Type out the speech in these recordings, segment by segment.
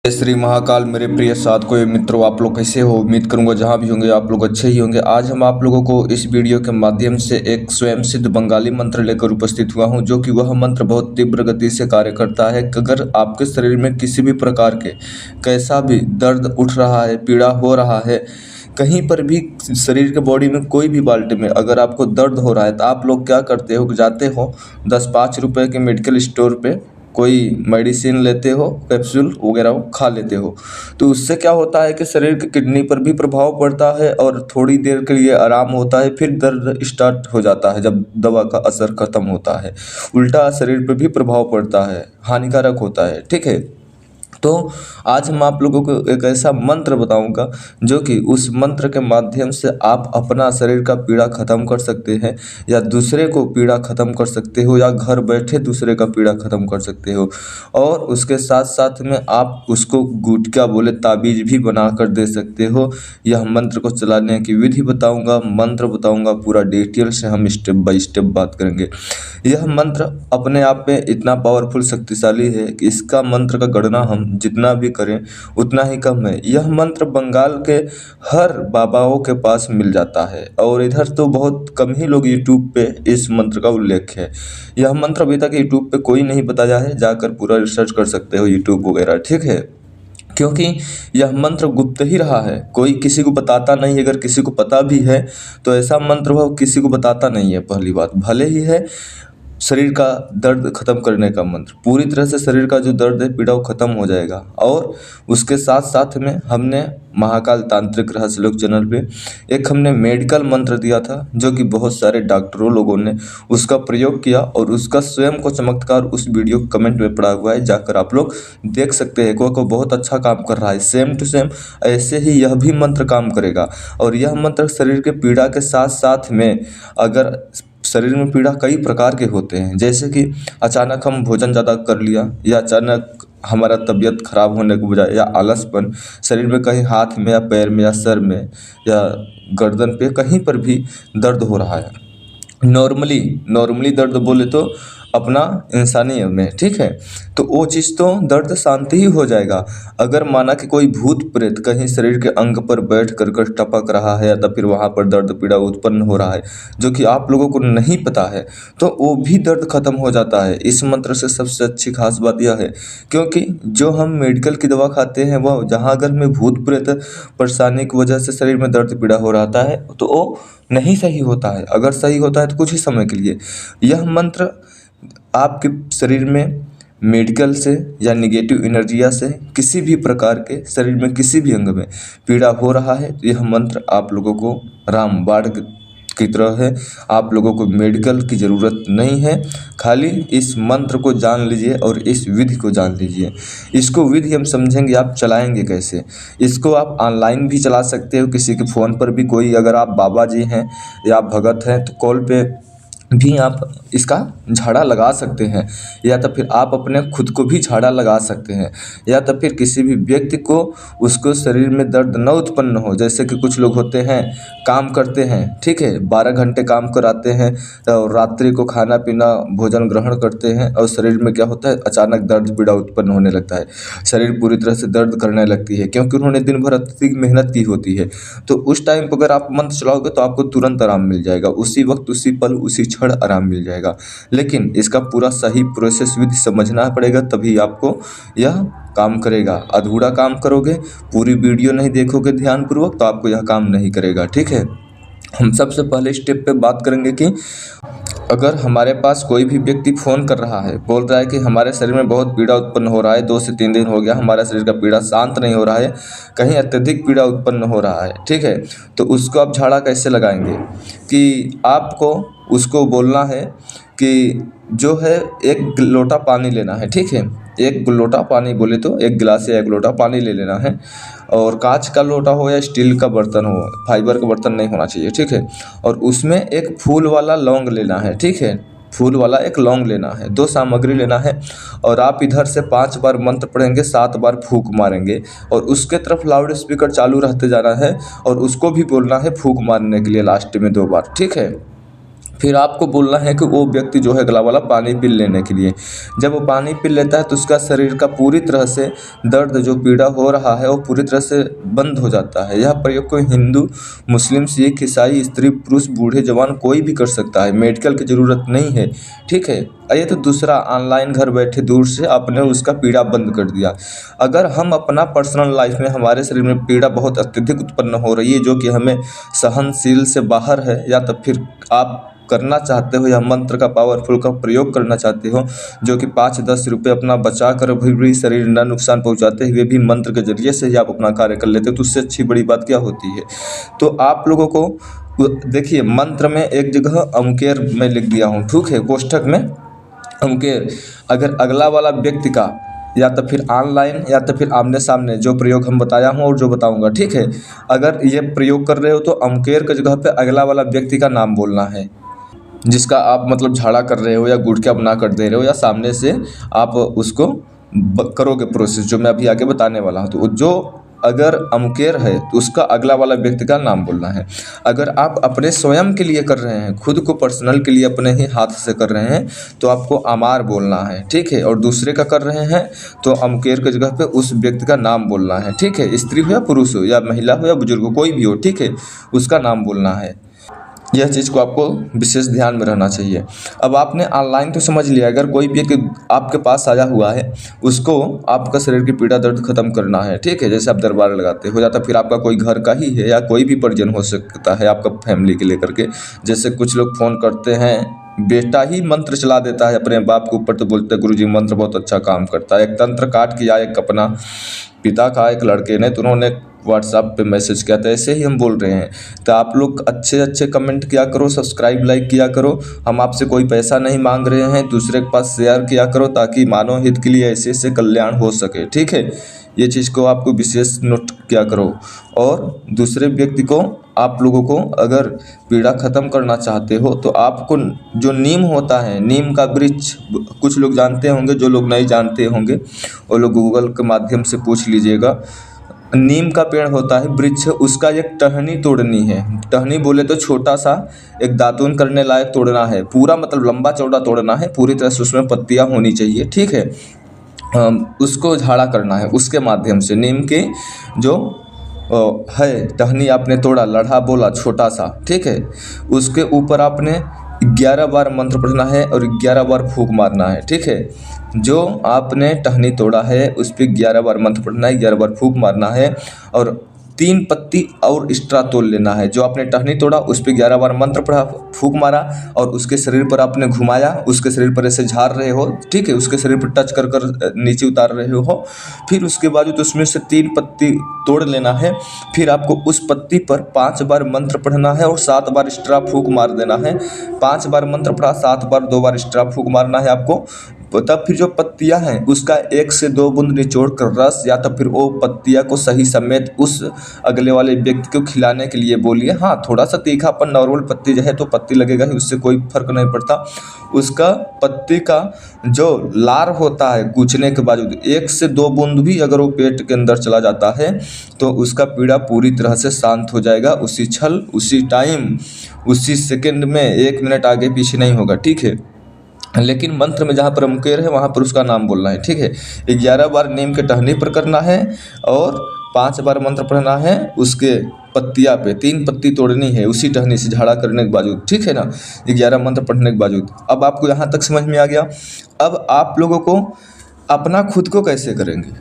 जय श्री महाकाल। मेरे प्रिय साधकों एवं मित्रों, आप लोग कैसे हो? उम्मीद करूंगा जहां भी होंगे आप लोग अच्छे ही होंगे। आज हम आप लोगों को इस वीडियो के माध्यम से एक स्वयं सिद्ध बंगाली मंत्र लेकर उपस्थित हुआ हूं, जो कि वह मंत्र बहुत तीव्र गति से कार्य करता है कि अगर आपके शरीर में किसी भी प्रकार के कैसा भी दर्द उठ रहा है, पीड़ा हो रहा है, कहीं पर भी शरीर के बॉडी में कोई भी पार्ट में अगर आपको दर्द हो रहा है, तो आप लोग क्या करते हो, जाते हो 10-5 रुपए के मेडिकल स्टोर पे कोई मेडिसिन लेते हो, कैप्सूल वगैरह वो खा लेते हो। तो उससे क्या होता है कि शरीर की किडनी पर भी प्रभाव पड़ता है और थोड़ी देर के लिए आराम होता है, फिर दर्द स्टार्ट हो जाता है जब दवा का असर खत्म होता है। उल्टा शरीर पर भी प्रभाव पड़ता है, हानिकारक होता है। ठीक है, तो आज हम आप लोगों को एक ऐसा मंत्र बताऊंगा जो कि उस मंत्र के माध्यम से आप अपना शरीर का पीड़ा ख़त्म कर सकते हैं, या दूसरे को पीड़ा ख़त्म कर सकते हो, या घर बैठे दूसरे का पीड़ा ख़त्म कर सकते हो। और उसके साथ साथ में आप उसको गुटका बोले ताबीज़ भी बना कर दे सकते हो। यह मंत्र को चलाने की विधि बताऊंगा, मंत्र बताऊंगा, पूरा डिटेल से हम स्टेप बाय स्टेप बात करेंगे। यह मंत्र अपने आप में इतना पावरफुल शक्तिशाली है कि इसका मंत्र का गणना हम जितना भी करें उतना ही कम है। यह मंत्र बंगाल के हर बाबाओं के पास मिल जाता है, और इधर तो बहुत कम ही लोग यूट्यूब पे इस मंत्र का उल्लेख है। यह मंत्र अभी तक यूट्यूब पे कोई नहीं बताया है, जाकर पूरा रिसर्च कर सकते हो यूट्यूब वगैरह। ठीक है, क्योंकि यह मंत्र गुप्त ही रहा है, कोई किसी को बताता नहीं। अगर किसी को पता भी है तो ऐसा मंत्र वह किसी को बताता नहीं है। पहली बात, भले ही है शरीर का दर्द खत्म करने का मंत्र, पूरी तरह से शरीर का जो दर्द है, पीड़ा, वो खत्म हो जाएगा। और उसके साथ साथ में हमने महाकाल तांत्रिक रहस्य लोक चैनल पे एक हमने मेडिकल मंत्र दिया था, जो कि बहुत सारे डॉक्टरों लोगों ने उसका प्रयोग किया, और उसका स्वयं को चमत्कार उस वीडियो कमेंट में पड़ा हुआ है, जाकर आप लोग देख सकते हैं। को बहुत अच्छा काम कर रहा है, सेम टू सेम ऐसे ही यह भी मंत्र काम करेगा। और यह मंत्र शरीर के पीड़ा के साथ साथ में, अगर शरीर में पीड़ा कई प्रकार के होते हैं, जैसे कि अचानक हम भोजन ज़्यादा कर लिया, या अचानक हमारा तबीयत खराब होने के बजाय, या आलसपन, शरीर में कहीं हाथ में या पैर में या सर में या गर्दन पे कहीं पर भी दर्द हो रहा है। नॉर्मली दर्द बोले तो अपना इंसानी में, ठीक है, तो वो चीज़ तो दर्द शांति ही हो जाएगा। अगर माना कि कोई भूत प्रेत कहीं शरीर के अंग पर बैठ कर टपक रहा है, या तो फिर वहाँ पर दर्द पीड़ा उत्पन्न हो रहा है, जो कि आप लोगों को नहीं पता है, तो वो भी दर्द खत्म हो जाता है इस मंत्र से। सबसे अच्छी खास बात यह है, क्योंकि जो हम मेडिकल की दवा खाते हैं, वह जहाँ अगर में भूत प्रेत परेशानी की वजह से शरीर में दर्द पीड़ा हो रहा है, तो वो नहीं सही होता है। अगर सही होता है तो कुछ ही समय के लिए। यह मंत्र आपके शरीर में मेडिकल से या निगेटिव एनर्जिया से, किसी भी प्रकार के शरीर में किसी भी अंग में पीड़ा हो रहा है, तो यह मंत्र आप लोगों को रामबाण की तरह है। आप लोगों को मेडिकल की ज़रूरत नहीं है, खाली इस मंत्र को जान लीजिए और इस विधि को जान लीजिए। इसको विधि हम समझेंगे, आप चलाएंगे कैसे। इसको आप ऑनलाइन भी चला सकते हो, किसी के फ़ोन पर भी। कोई अगर आप बाबा जी हैं या आप भगत हैं, तो कॉल पे भी आप इसका झाड़ा लगा सकते हैं, या तो फिर आप अपने खुद को भी झाड़ा लगा सकते हैं, या तो फिर किसी भी व्यक्ति को उसको शरीर में दर्द न उत्पन्न हो। जैसे कि कुछ लोग होते हैं, काम करते हैं, ठीक है, 12 घंटे काम कराते हैं, और रात्रि को खाना पीना भोजन ग्रहण करते हैं, और शरीर में क्या होता है, अचानक दर्द पीड़ा उत्पन्न होने लगता है, शरीर पूरी तरह से दर्द करने लगती है, क्योंकि उन्होंने दिन भर अत्यधिक मेहनत की होती है। तो उस टाइम पर अगर आप मंत्र चलाओगे तो आपको तुरंत आराम मिल जाएगा, उसी वक्त, उसी पल, उसी क्षण आराम मिल जाएगा। लेकिन इसका पूरा सही प्रोसेस विधि समझना पड़ेगा, तभी आपको यह काम करेगा। अधूरा काम करोगे, पूरी वीडियो नहीं देखोगे ध्यानपूर्वक, तो आपको यह काम नहीं करेगा। ठीक है, हम सबसे पहले स्टेप पे बात करेंगे कि अगर हमारे पास कोई भी व्यक्ति फ़ोन कर रहा है, बोल रहा है कि हमारे शरीर में बहुत पीड़ा उत्पन्न हो रहा है, 2 से 3 दिन हो गया हमारा शरीर का पीड़ा शांत नहीं हो रहा है, कहीं अत्यधिक पीड़ा उत्पन्न हो रहा है, ठीक है, तो उसको आप झाड़ा कैसे लगाएंगे कि आपको उसको बोलना है कि जो है 1 लोटा पानी लेना है, ठीक है, 1 लोटा पानी बोले तो 1 गिलास या 1 लोटा पानी ले लेना है, और कांच का लोटा हो या स्टील का बर्तन हो, फाइबर का बर्तन नहीं होना चाहिए, ठीक है। और उसमें एक फूल वाला लौंग लेना है, ठीक है, फूल वाला एक लौंग लेना है, 2 सामग्री लेना है, और आप इधर से 5 बार मंत्र पढ़ेंगे, 7 बार फूंक मारेंगे, और उसके तरफ लाउड स्पीकर चालू रहते जाना है, और उसको भी बोलना है फूंक मारने के लिए लास्ट में 2 बार, ठीक है। फिर आपको बोलना है कि वो व्यक्ति जो है गला वाला पानी पी लेने के लिए। जब वो पानी पी लेता है तो उसका शरीर का पूरी तरह से दर्द जो पीड़ा हो रहा है वो पूरी तरह से बंद हो जाता है। यह प्रयोग कोई हिंदू, मुस्लिम, सिख, ईसाई, स्त्री, पुरुष, बूढ़े, जवान कोई भी कर सकता है। मेडिकल की ज़रूरत नहीं है, ठीक है। ये तो दूसरा, ऑनलाइन घर बैठे दूर से आपने उसका पीड़ा बंद कर दिया। अगर हम अपना पर्सनल लाइफ में हमारे शरीर में पीड़ा बहुत अत्यधिक उत्पन्न हो रही है जो कि हमें सहनशील से बाहर है, या तो फिर आप करना चाहते हो या मंत्र का पावरफुल का प्रयोग करना चाहते हो जो कि 5-10 रुपये अपना बचा कर भी शरीर न नुकसान पहुंचाते हुए भी मंत्र के जरिए से ही आप अपना कार्य कर लेते हो, तो उससे अच्छी बड़ी बात क्या होती है। तो आप लोगों को देखिए, मंत्र में एक जगह अमुकेर में लिख दिया हूँ, ठीक है, कोष्ठक में अमुकेर। अगर अगला वाला व्यक्ति का या तो फिर ऑनलाइन या तो फिर आमने सामने जो प्रयोग हम बताया हूँ और जो बताऊंगा, ठीक है, अगर ये प्रयोग कर रहे हो तो अमुकेर की जगह पे अगला वाला व्यक्ति का नाम बोलना है जिसका आप मतलब झाड़ा कर रहे हो या गुटखा बना कर दे रहे हो, या सामने से आप उसको करोगे प्रोसेस जो मैं अभी आगे बताने वाला हूँ। तो जो अगर अमुकेर है तो उसका अगला वाला व्यक्ति का नाम बोलना है। अगर आप अपने स्वयं के लिए कर रहे हैं, खुद को पर्सनल के लिए अपने ही हाथ से कर रहे हैं, तो आपको अमार बोलना है, ठीक है। और दूसरे का कर रहे हैं तो अमुकेर की जगह पे उस व्यक्ति का नाम बोलना है, ठीक है। स्त्री हो या पुरुष हो या महिला हो या बुजुर्ग हो, कोई भी हो, ठीक है, उसका नाम बोलना है। यह चीज़ को आपको विशेष ध्यान में रहना चाहिए। अब आपने ऑनलाइन तो समझ लिया, अगर कोई व्यक्ति आपके पास आया हुआ है उसको आपका शरीर की पीड़ा दर्द खत्म करना है, ठीक है। जैसे आप दरबार लगाते हो, या तो फिर आपका कोई घर का ही है या कोई भी परिजन हो सकता है आपका फैमिली के लेकर के। जैसे कुछ लोग फ़ोन करते हैं, बेटा ही मंत्र चला देता है अपने बाप के ऊपर, तो बोलते हैं गुरुजी मंत्र बहुत अच्छा काम करता है। एक तंत्र काट किया एक अपना पिता का एक लड़के ने, तो उन्होंने व्हाट्सएप पे मैसेज किया था, ऐसे ही हम बोल रहे हैं। तो आप लोग अच्छे अच्छे कमेंट किया करो, सब्सक्राइब लाइक किया करो। हम आपसे कोई पैसा नहीं मांग रहे हैं, दूसरे के पास शेयर किया करो ताकि मानव हित के लिए ऐसे ऐसे कल्याण हो सके, ठीक है। ये चीज़ को आपको विशेष नोट किया करो। और दूसरे व्यक्ति को, आप लोगों को अगर पीड़ा ख़त्म करना चाहते हो तो आपको जो नीम होता है, नीम का वृक्ष, कुछ लोग जानते होंगे, जो लोग नहीं जानते होंगे वो लोग गूगल के माध्यम से पूछ लीजिएगा। नीम का पेड़ होता है वृक्ष, उसका एक टहनी तोड़नी है। टहनी बोले तो छोटा सा एक दातून करने लायक तोड़ना है, पूरा मतलब लंबा चौड़ा तोड़ना है, पूरी तरह से उसमें पत्तियां होनी चाहिए, ठीक है। उसको झाड़ा करना है उसके माध्यम से। नीम के जो है टहनी आपने तोड़ा, लड़ा बोला छोटा सा, ठीक है, उसके ऊपर आपने 11 बार मंत्र पढ़ना है और 11 बार फूंक मारना है, ठीक है। जो आपने टहनी तोड़ा है उस पर 11 बार मंत्र पढ़ना है, 11 बार फूंक मारना है, और 3 पत्ती और एक्स्ट्रा तोड़ लेना है। जो आपने टहनी तोड़ा उस पर 11 बार मंत्र पढ़ा, फूंक मारा, और उसके शरीर पर आपने घुमाया, उसके शरीर पर ऐसे झाड़ रहे हो, ठीक है, उसके शरीर पर टच कर कर नीचे उतार रहे हो। फिर उसके बाद तो उसमें से 3 पत्ती तोड़ लेना है। फिर आपको उस पत्ती पर 5 बार मंत्र पढ़ना है और 7 बार एक्स्ट्रा फूंक मार देना है। 5 बार मंत्र पढ़ा, 7 बार 2 बार एक्स्ट्रा फूंक मारना है आपको। तब फिर जो पत्तियां हैं उसका 1 से 2 बूंद निचोड़ कर रस, या तो फिर वो पत्तियां को सही समेत उस अगले वाले व्यक्ति को खिलाने के लिए बोलिए। हाँ, थोड़ा सा तीखापन, नॉर्मल पत्ती जो है तो पत्ती लगेगा ही, उससे कोई फर्क नहीं पड़ता। उसका पत्ती का जो लार होता है कूचने के बावजूद 1 से 2 बूंद भी अगर वो पेट के अंदर चला जाता है तो उसका पीड़ा पूरी तरह से शांत हो जाएगा। उसी क्षण, उसी टाइम, उसी सेकंड में, 1 मिनट आगे पीछे नहीं होगा, ठीक है। लेकिन मंत्र में जहाँ पर अमुकेर है वहाँ पर उसका नाम बोलना है, ठीक है। 11 बार नीम के टहनी पर करना है और 5 बार मंत्र पढ़ना है। उसके पत्तियाँ पे 3 पत्ती तोड़नी है उसी टहनी से झाड़ा करने के बावजूद, ठीक है ना, 11 मंत्र पढ़ने के बावजूद। अब आपको यहाँ तक समझ में आ गया। अब आप लोगों को अपना खुद को कैसे करेंगे,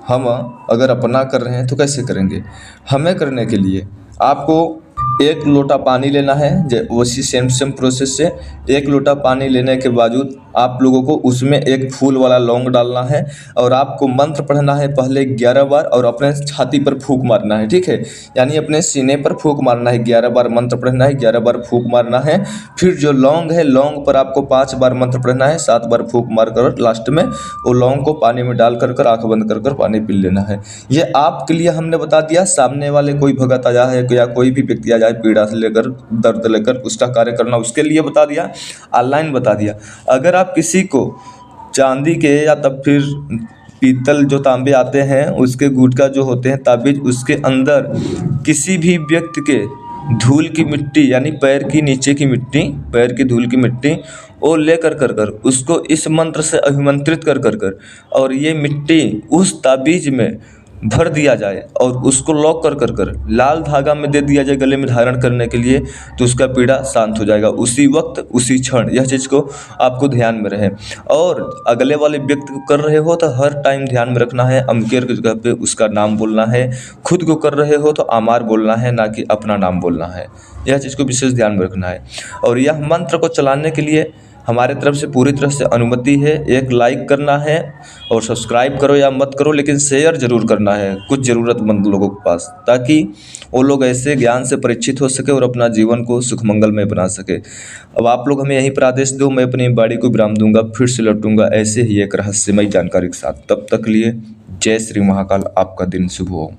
हम अगर अपना कर रहे हैं तो कैसे करेंगे। हमें करने के लिए आपको 1 लोटा पानी लेना है, उसी सेम प्रोसेस से 1 लोटा पानी लेने के बावजूद आप लोगों को उसमें एक फूल वाला लौंग डालना है, और आपको मंत्र पढ़ना है पहले 11 बार और अपने छाती पर फूंक मारना है, ठीक है। यानी अपने सीने पर फूंक मारना है, 11 बार मंत्र पढ़ना है, 11 बार फूंक मारना है। फिर जो लौंग है, लौंग पर आपको 5 बार मंत्र पढ़ना है, 7 बार फूंक मार कर लास्ट में वो लौंग को पानी में डाल कर आँख बंद कर पानी पी लेना है। ये आपके लिए हमने बता दिया। सामने वाले कोई भगत आया है या कोई भी व्यक्ति आ जाए पीड़ा से लेकर, दर्द लेकर, उसका कार्य करना उसके लिए बता दिया, ऑनलाइन बता दिया। अगर आप किसी को चांदी के या तब फिर पीतल जो तांबे आते हैं उसके गुटका जो होते हैं ताबीज, उसके अंदर किसी भी व्यक्ति के धूल की मिट्टी यानी पैर की नीचे की मिट्टी, पैर की धूल की मिट्टी वो लेकर कर कर उसको इस मंत्र से अभिमंत्रित कर कर कर और ये मिट्टी उस ताबीज में भर दिया जाए और उसको लॉक कर कर कर लाल धागा में दे दिया जाए गले में धारण करने के लिए, तो उसका पीड़ा शांत हो जाएगा उसी वक्त उसी क्षण। यह चीज़ को आपको ध्यान में रहे और अगले वाले व्यक्ति को कर रहे हो तो हर टाइम ध्यान में रखना है, अमकेर की जगह पे उसका नाम बोलना है। खुद को कर रहे हो तो आमार बोलना है, ना कि अपना नाम बोलना है। यह चीज़ को विशेष ध्यान में रखना है। और यह मंत्र को चलाने के लिए हमारे तरफ से पूरी तरह से अनुमति है। एक लाइक करना है और सब्सक्राइब करो या मत करो, लेकिन शेयर जरूर करना है कुछ ज़रूरतमंद लोगों के पास, ताकि वो लोग ऐसे ज्ञान से परिचित हो सके और अपना जीवन को सुखमंगलमय बना सके। अब आप लोग हमें यहीं पर आदेश दो, मैं अपनी बाड़ी को विराम दूंगा, फिर से लौटूंगा ऐसे ही एक रहस्यमय जानकारी के साथ। तब तक लिए जय श्री महाकाल, आपका दिन शुभ हो।